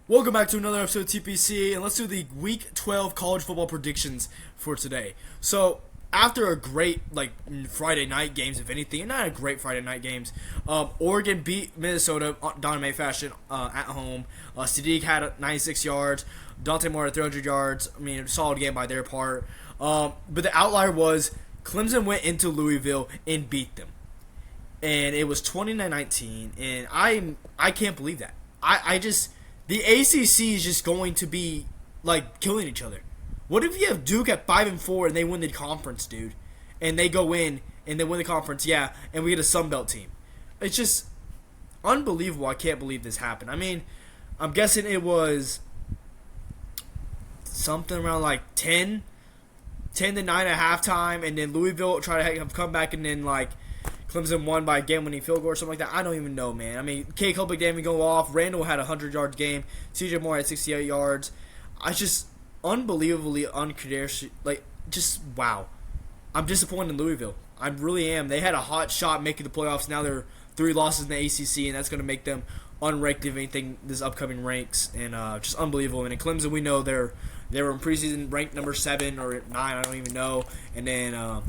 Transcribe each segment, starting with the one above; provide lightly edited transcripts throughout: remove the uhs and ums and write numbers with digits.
Welcome back to another episode of TPC, and let's do the Week 12 college football predictions for today. So, after a great Friday night games, if anything, not a great Friday night games, Oregon beat Minnesota dominant fashion at home. Sadiq had 96 yards, Dante Moore had 300 yards. I mean, a solid game by their part. But the outlier was Clemson went into Louisville and beat them, and it was 29-19, and I can't believe that. I just the ACC is just going to be killing each other. What if you have Duke at 5-4 and they win the conference, dude, and they go in and they win the conference, yeah, and we get a Sun Belt team? It's just unbelievable. I can't believe this happened. I mean, I'm guessing it was something around 10 to 9 at halftime, and then Louisville tried to have come back, and then Clemson won by a game-winning field goal or something like that. I don't even know, man. I mean, K. Copeland didn't even go off. Randall had a 100-yard game. C.J. Moore had 68 yards. I just unbelievably unconditional. Just wow. I'm disappointed in Louisville. I really am. They had a hot shot making the playoffs. Now they're 3 losses in the ACC, and that's going to make them unranked if anything this upcoming ranks. And just unbelievable. And in Clemson, we know they were in preseason ranked number 7 or 9. I don't even know. And then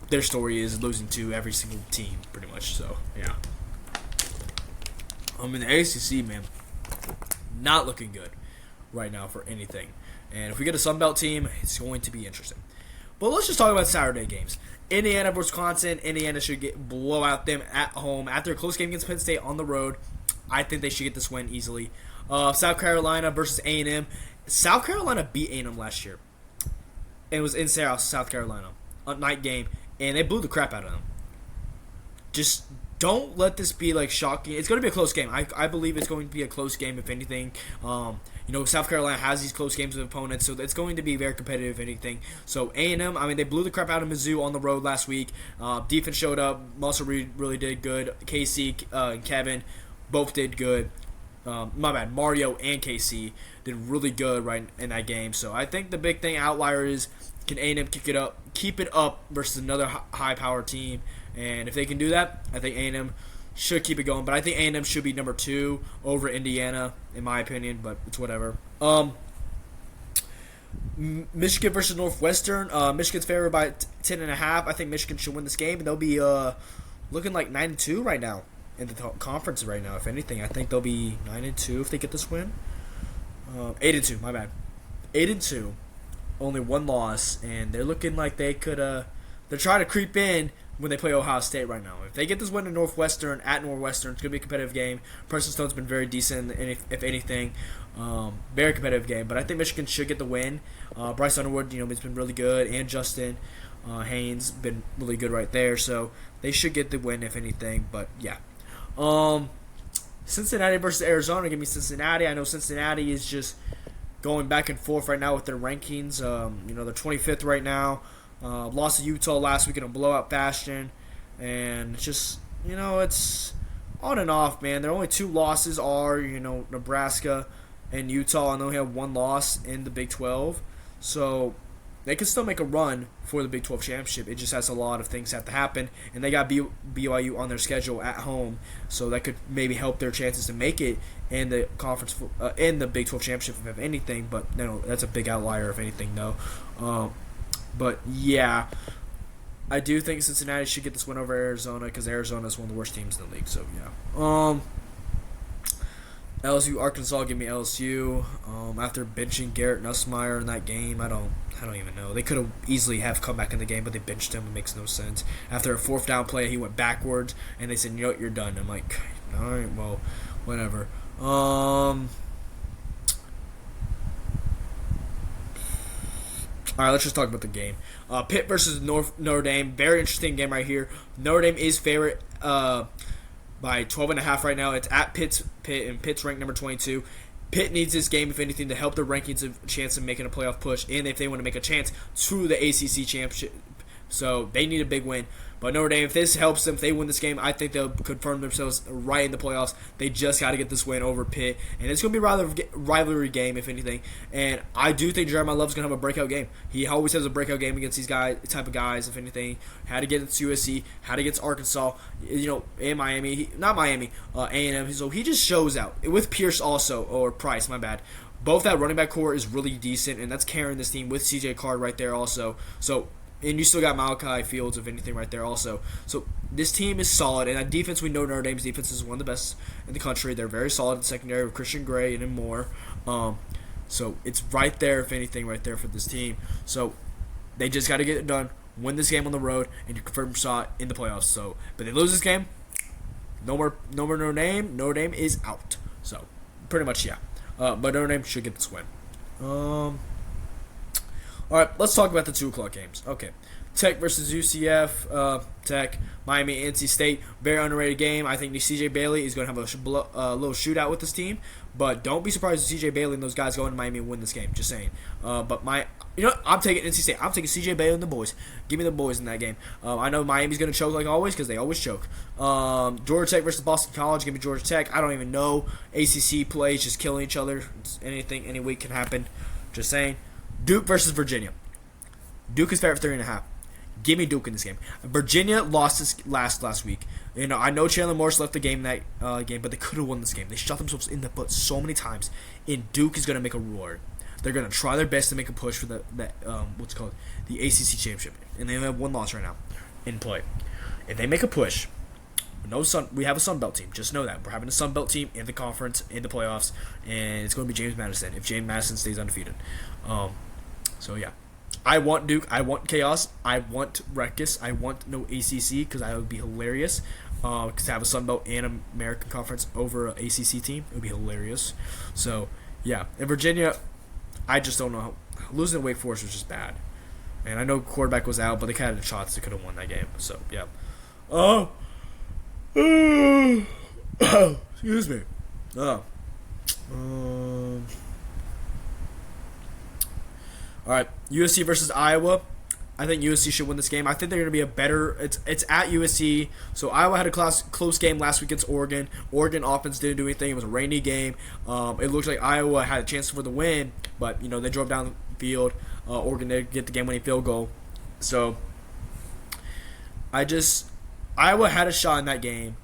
their story is losing to every single team, pretty much. So, yeah. In the ACC, man, not looking good right now for anything. And if we get a Sun Belt team, it's going to be interesting. But let's just talk about Saturday games. Indiana versus Wisconsin. Indiana should blow out them at home. After a close game against Penn State on the road, I think they should get this win easily. South Carolina versus A&M. South Carolina beat A&M last year. And it was in South Carolina. A night game. And they blew the crap out of them. Just don't let this be shocking. It's going to be a close game. I believe it's going to be a close game, if anything. South Carolina has these close games with opponents, so it's going to be very competitive, if anything. So A&M, I mean, they blew the crap out of Mizzou on the road last week. Defense showed up. Muscle really did good. Casey and Kevin both did good. My bad. Mario and KC did really good right in that game. So I think the big thing outlier is, can A&M keep it up versus another high-powered team? And if they can do that, I think A&M should keep it going. But I think A&M should be number 2 over Indiana, in my opinion. But it's whatever. Michigan versus Northwestern. Michigan's favored by 10.5. I think Michigan should win this game, and they'll be looking like 9-2 right now in the conference right now. If anything, I think they'll be 9-2 if they get this win. 8-2. My bad. 8-2. Only 1 loss, and they're looking like they could. They're trying to creep in when they play Ohio State right now. If they get this win to Northwestern at Northwestern, it's gonna be a competitive game. Preston Stone's been very decent, and if anything, very competitive game. But I think Michigan should get the win. Bryce Underwood, has been really good, and Justin Haynes been really good right there. So they should get the win, if anything. But yeah. Cincinnati versus Arizona. Give me Cincinnati. I know Cincinnati is just going back and forth right now with their rankings. They're 25th right now. Lost to Utah last week in a blowout fashion. And it's just, it's on and off, man. Their only 2 losses are, Nebraska and Utah, and they only have 1 loss in the Big 12. So they can still make a run for the Big 12 championship. It just has a lot of things have to happen. And they got BYU on their schedule at home. So that could maybe help their chances to make it in the conference, in the Big 12 championship, if anything. But no, that's a big outlier, if anything, though. But yeah, I do think Cincinnati should get this win over Arizona, because Arizona is one of the worst teams in the league. So yeah. LSU, Arkansas, give me LSU. After benching Garrett Nussmeier in that game, I don't even know. They could have easily have come back in the game, but they benched him. It makes no sense. After a 4th down play, he went backwards, and they said, you're done. I'm like, all right, well, whatever. All right, let's just talk about the game. Pitt versus Notre Dame. Very interesting game right here. Notre Dame is favorite by 12.5 right now. It's at Pitt, and Pitt's ranked number 22. Pitt needs this game, if anything, to help their rankings a chance of making a playoff push, and if they want to make a chance to the ACC championship. So they need a big win. But Notre Dame, if this helps them, if they win this game, I think they'll confirm themselves right in the playoffs. They just got to get this win over Pitt, and it's going to be a rather rivalry game, if anything. And I do think Jeremiah Love's going to have a breakout game. He always has a breakout game against these type of guys, if anything. Had to get against USC, had to get Arkansas, and Miami. Not Miami, A&M. So he just shows out. With Pierce also, or Price, my bad. Both that running back core is really decent, and that's carrying this team with CJ Card right there also. So, and you still got Malachi Fields, if anything, right there also. So this team is solid, and that defense, we know Notre Dame's defense is one of the best in the country. They're very solid in secondary with Christian Gray and more. So it's right there, if anything, right there for this team. So they just got to get it done, win this game on the road, and to confirm shot in the playoffs. So, but they lose this game, no more Notre Dame. Notre Dame is out. So pretty much, yeah. But Notre Dame should get this win. All right, let's talk about the 2 o'clock games. Okay, Tech versus UCF. Tech, Miami, NC State. Very underrated game. I think C.J. Bailey is going to have a little shootout with this team. But don't be surprised if C.J. Bailey and those guys go into Miami and win this game. Just saying. I'm taking NC State. I'm taking C.J. Bailey and the boys. Give me the boys in that game. I know Miami's going to choke like always because they always choke. Georgia Tech versus Boston College. Give me Georgia Tech. I don't even know. ACC plays just killing each other. Anything, any week can happen. Just saying. Duke versus Virginia. Duke is favorite 3.5. Give me Duke in this game. Virginia lost this last week. I know Chandler Morris left the game that game, but they could have won this game. They shot themselves in the butt so many times, and Duke is going to make a roar. They're going to try their best to make a push for the ACC championship, and they only have 1 loss right now in play. If they make a push, we have a Sun Belt team. Just know that we're having a Sun Belt team in the conference in the playoffs, and it's going to be James Madison if James Madison stays undefeated. So yeah. I want Duke. I want chaos. I want ruckus. I want no ACC because that would be hilarious. Because to have a Sun Belt and American Conference over an ACC team, it would be hilarious. So, yeah. In Virginia, I just don't know. Losing to Wake Forest was just bad. And I know quarterback was out, but they kind of had shots that could have won that game. So, yeah. Excuse me. All right, USC versus Iowa. I think USC should win this game. I think they're going to be a better. It's at USC, so Iowa had a close game last week against Oregon. Oregon offense didn't do anything. It was a rainy game. It looked like Iowa had a chance for the win, but they drove down the field. Oregon did get the game-winning field goal. So Iowa had a shot in that game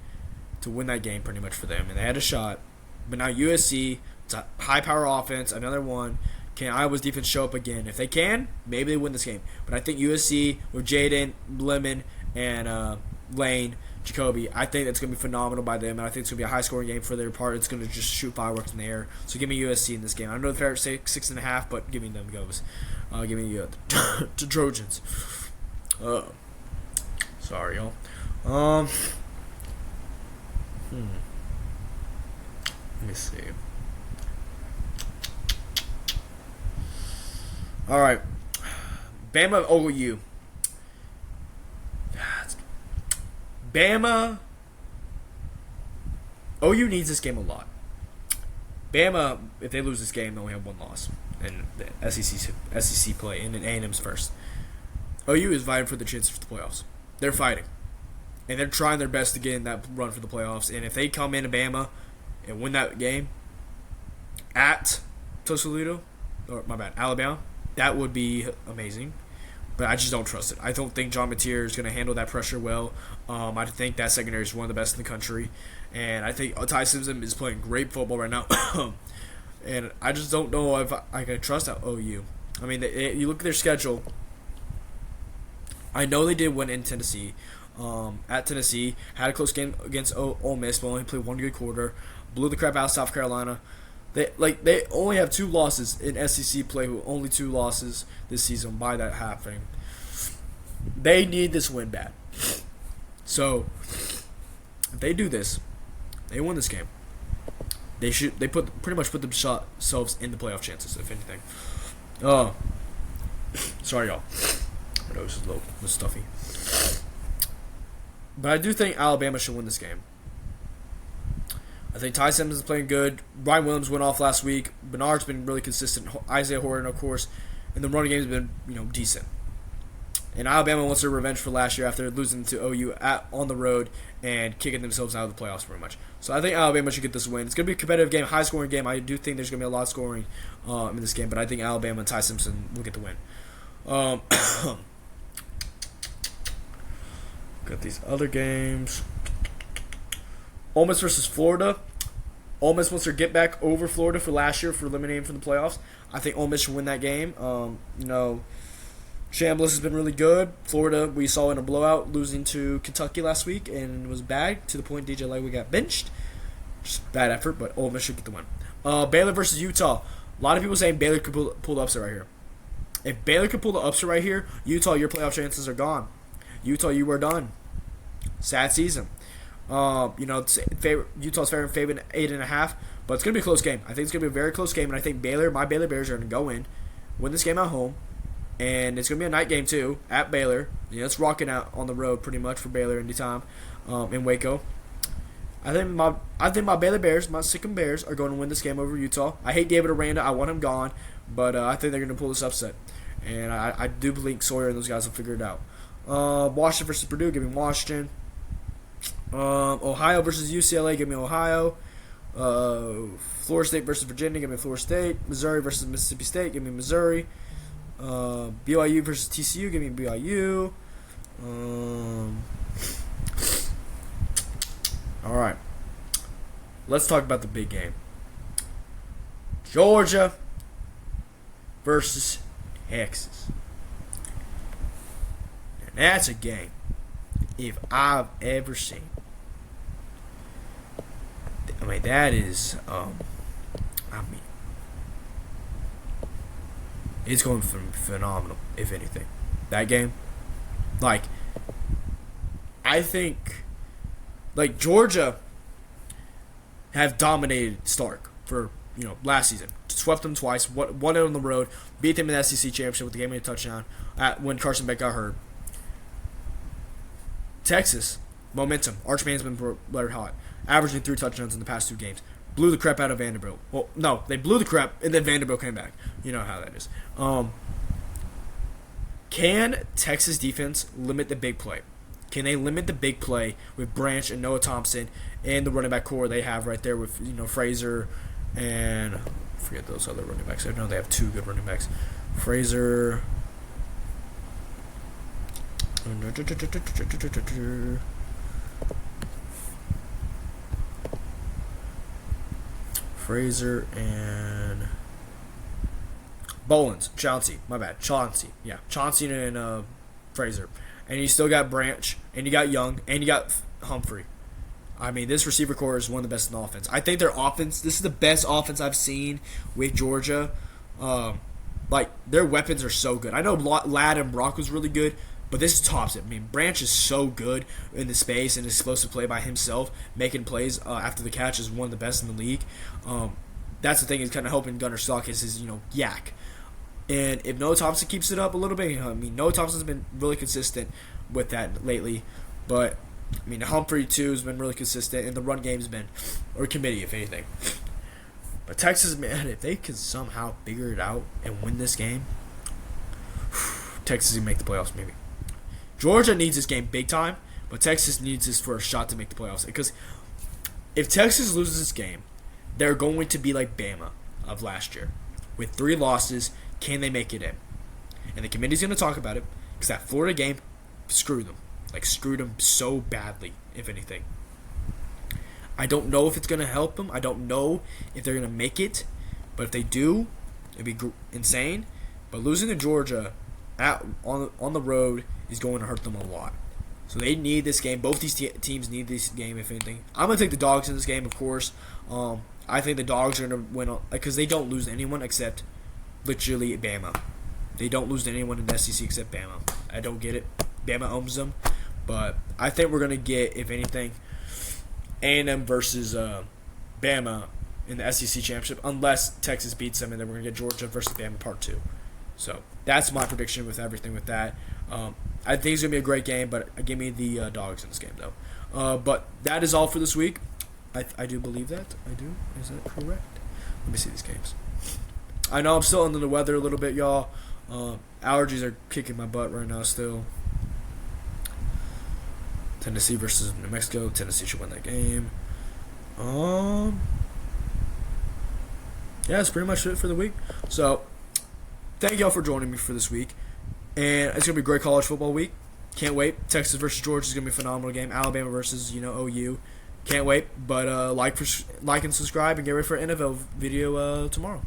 to win that game pretty much for them, and they had a shot. But now USC, it's a high-power offense, another one. Can Iowa's defense show up again? If they can, maybe they win this game. But I think USC with Jaden, Lemon, and Lane, Jacoby, I think that's going to be phenomenal by them. And I think it's going to be a high-scoring game for their part. It's going to just shoot fireworks in the air. So give me USC in this game. I know the favorite say 6.5, but give me them goes. Give me the Trojans. Sorry, y'all. Let me see. All right, Bama OU. Bama. OU needs this game a lot. Bama, if they lose this game, they only have 1 loss in the SEC play, and then A&M's first. OU is vying for the chances for the playoffs. They're fighting, and they're trying their best to get in that run for the playoffs. And if they come into Bama and win that game at Alabama. That would be amazing, but I just don't trust it. I don't think John Mateer is going to handle that pressure well. I think that secondary is one of the best in the country, and I think Ty Simpson is playing great football right now. And I just don't know if I can trust that OU. I mean, you look at their schedule. I know they did win in Tennessee. At Tennessee, had a close game against Ole Miss, but only played 1 good quarter. Blew the crap out of South Carolina. They only have 2 losses in SEC play. Only 2 losses this season by that happening. They need this win bad. So if they do this, they win this game. They pretty much put themselves in the playoff chances, if anything. Sorry, y'all. My nose is a little stuffy. But I do think Alabama should win this game. I think Ty Simmons is playing good. Brian Williams went off last week. Bernard's been really consistent. Isaiah Horton, of course. And the running game has been, decent. And Alabama wants their revenge for last year after losing to OU on the road and kicking themselves out of the playoffs pretty much. So I think Alabama should get this win. It's going to be a competitive game, high-scoring game. I do think there's going to be a lot of scoring in this game, but I think Alabama and Ty Simpson will get the win. Got these other games. Ole Miss versus Florida. Ole Miss wants to get back over Florida for last year for eliminating from the playoffs. I think Ole Miss should win that game. Chambliss has been really good. Florida, we saw in a blowout, losing to Kentucky last week, and it was bad to the point DJ Lewis got benched. Just bad effort, but Ole Miss should get the win. Baylor versus Utah. A lot of people saying Baylor could pull the upset right here. If Baylor could pull the upset right here, Utah, your playoff chances are gone. Utah, you are done. Sad season. Utah's favored 8.5, but it's going to be a close game. I think it's going to be a very close game, and I think my Baylor Bears are going to go in, win this game at home, and it's going to be a night game too at Baylor. It's rocking out on the road pretty much for Baylor anytime in Waco. I think my Baylor Bears, my Sikkim Bears, are going to win this game over Utah. I hate David Aranda. I want him gone, but I think they're going to pull this upset, and I do believe Sawyer and those guys will figure it out. Washington versus Purdue, give me Washington. Ohio versus UCLA, give me Ohio. Florida State versus Virginia, give me Florida State. Missouri versus Mississippi State, give me Missouri. BYU versus TCU, give me BYU. Alright. Let's talk about the big game. Georgia versus Texas. And that's a game, if I've ever seen. That is, it's going to be phenomenal, if anything. That game, I think, Georgia have dominated Stark for, last season. Swept them twice, won it on the road, beat them in the SEC championship with the game-winning touchdown when Carson Beck got hurt. Texas, momentum. Archman's been blurred hot, averaging 3 touchdowns in the past 2 games. Blew the crap out of Vanderbilt. Well, no, they blew the crap, and then Vanderbilt came back. You know how that is. Can Texas defense limit the big play? Can they limit the big play with Branch and Noah Thompson and the running back core they have right there with Fraser and I forget those other running backs. I know they have 2 good running backs. Fraser. Fraser and Bolins, Chauncey, my bad, Chauncey, yeah, Chauncey and Fraser, and you still got Branch, and you got Young, and you got Humphrey. This receiver core is one of the best in the offense. I think their offense, this is the best offense I've seen with Georgia. Their weapons are so good. I know Ladd and Brock was really good, but this tops it. Branch is so good in the space and is supposed to play by himself, making plays after the catch is one of the best in the league. That's the thing, is kind of hoping Gunnar Stock is his, yak. And if Noah Thompson keeps it up a little bit, Noah Thompson's been really consistent with that lately. But, Humphrey, too, has been really consistent, and the run game's been, or committee, if anything. But Texas, man, if they can somehow figure it out and win this game, Texas can make the playoffs, maybe. Georgia needs this game big time, but Texas needs this for a shot to make the playoffs. Because if Texas loses this game, they're going to be like Bama of last year. With 3 losses, can they make it in? And the committee's going to talk about it, because that Florida game screwed them. Screwed them so badly, if anything. I don't know if it's going to help them. I don't know if they're going to make it. But if they do, it'd be insane. But losing to Georgia on the road is going to hurt them a lot. So they need this game. Both these teams need this game, if anything. I'm going to take the Dogs in this game, of course. I think the Dogs are going to win because they don't lose to anyone except literally Bama. They don't lose to anyone in the SEC except Bama. I don't get it. Bama owns them. But I think we're going to get, if anything, A&M versus Bama in the SEC championship, unless Texas beats them, and then we're going to get Georgia versus Bama part 2. So that's my prediction with everything with that. I think it's going to be a great game, but give me the Dogs in this game, though. But that is all for this week. I do believe that. I do. Is that correct? Let me see these games. I know I'm still under the weather a little bit, y'all. Allergies are kicking my butt right now still. Tennessee versus New Mexico. Tennessee should win that game. Yeah, that's pretty much it for the week. So, thank y'all for joining me for this week. And it's going to be a great college football week. Can't wait. Texas versus Georgia is going to be a phenomenal game. Alabama versus, OU. Can't wait. But like and subscribe and get ready for an NFL video tomorrow.